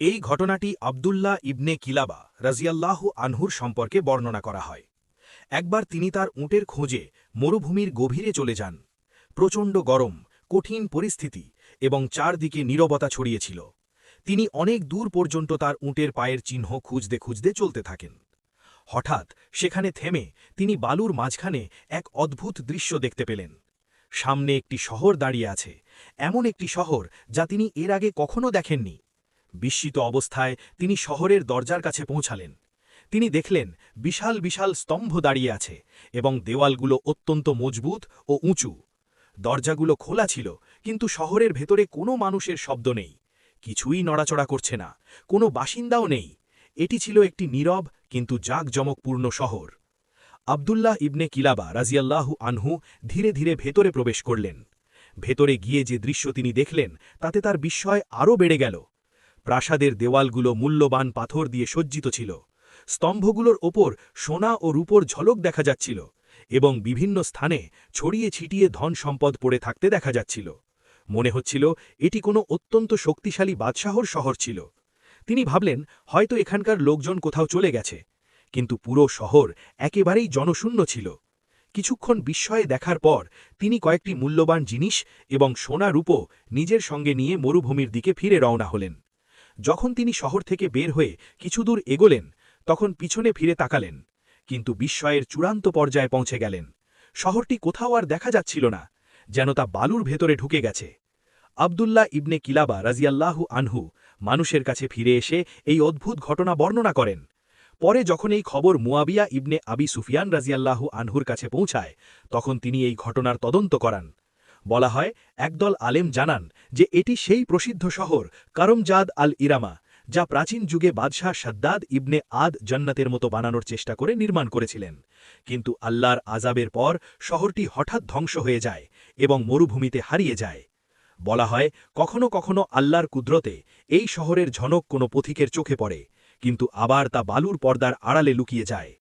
এই ঘটনাটি আবদুল্লাহ ইবনে কিলাবা রাজিয়াল্লাহু আনহুর সম্পর্কে বর্ণনা করা হয়। একবার তিনি তার উটের খোঁজে মরুভূমির গভীরে চলে যান। প্রচণ্ড গরম, কঠিন পরিস্থিতি এবং চারদিকে নীরবতা ছড়িয়েছিল। তিনি অনেক দূর পর্যন্ত তার উটের পায়ের চিহ্ন খুঁজতে খুঁজতে চলতে থাকেন। হঠাৎ সেখানে থেমে তিনি বালুর মাঝখানে এক অদ্ভুত দৃশ্য দেখতে পেলেন। সামনে একটি শহর দাঁড়িয়ে আছে, এমন একটি শহর যা তিনি এর আগে কখনো দেখেননি। বিস্মিত অবস্থায় তিনি শহরের দরজার কাছে পৌঁছালেন। তিনি দেখলেন বিশাল বিশাল স্তম্ভ দাঁড়িয়ে আছে এবং দেওয়ালগুলো অত্যন্ত মজবুত ও উঁচু। দরজাগুলো খোলা ছিল, কিন্তু শহরের ভেতরে কোনো মানুষের শব্দ নেই। কিছুই নড়াচড়া করছে না, কোনো বাসিন্দাও নেই। এটি ছিল একটি নীরব কিন্তু জাঁকজমকপূর্ণ শহর। আবদুল্লাহ ইবনে কিলাবা রাজিয়াল্লাহু আনহু ধীরে ধীরে ভেতরে প্রবেশ করলেন। ভেতরে গিয়ে যে দৃশ্য তিনি দেখলেন তাতে তার বিস্ময় আরও বেড়ে গেল। প্রাসাদের দেওয়ালগুলো মূল্যবান পাথর দিয়ে সজ্জিত ছিল। স্তম্ভগুলোর ওপর সোনা ও রূপোর ঝলক দেখা যাচ্ছিল এবং বিভিন্ন স্থানে ছড়িয়ে ছিটিয়ে ধন সম্পদ পড়ে থাকতে দেখা যাচ্ছিল। মনে হচ্ছিল এটি কোনো অত্যন্ত শক্তিশালী বাদশাহর শহর ছিল। তিনি ভাবলেন হয়তো এখানকার লোকজন কোথাও চলে গেছে, কিন্তু পুরো শহর একেবারেই জনশূন্য ছিল। কিছুক্ষণ বিস্ময়ে দেখার পর তিনি কয়েকটি মূল্যবান জিনিস এবং সোনা রূপো নিজের সঙ্গে নিয়ে মরুভূমির দিকে ফিরে রওনা হলেন। যখন তিনি শহর থেকে বের হয়ে কিছু দূর এগোলেন, তখন পিছনে ফিরে তাকালেন, কিন্তু বিস্ময়ের চূড়ান্ত পর্যায়ে পৌঁছে গেলেন। শহরটি কোথাও আর দেখা যাচ্ছিল না, যেন তা বালুর ভেতরে ঢুকে গেছে। আবদুল্লাহ ইবনে কিলাবা রাজিয়াল্লাহু আনহু মানুষের কাছে ফিরে এসে এই অদ্ভুত ঘটনা বর্ণনা করেন। পরে যখন এই খবর মুয়াবিয়া ইবনে আবি সুফিয়ান রাজিয়াল্লাহু আনহুর কাছে পৌঁছায়, তখন তিনি এই ঘটনার তদন্ত করান। বলা হয়, একদল আলেম জানান যে এটি সেই প্রসিদ্ধ শহর করমজাদ আল ইরামা, যা প্রাচীন যুগে বাদশাহ শাদ্দাদ ইবনে আদ জান্নাতের মতো বানানোর চেষ্টা করে নির্মাণ করেছিলেন। কিন্তু আল্লাহর আযাবের পর শহরটি হঠাৎ ধ্বংস হয়ে যায় এবং মরুভূমিতে হারিয়ে যায়। বলা হয়, কখনো কখনো আল্লাহর কুদরতে এই শহরের ঝনক কোনো পথিকের চোখে পড়ে, কিন্তু আবার তা বালুর পর্দার আড়ালে লুকিয়ে যায়।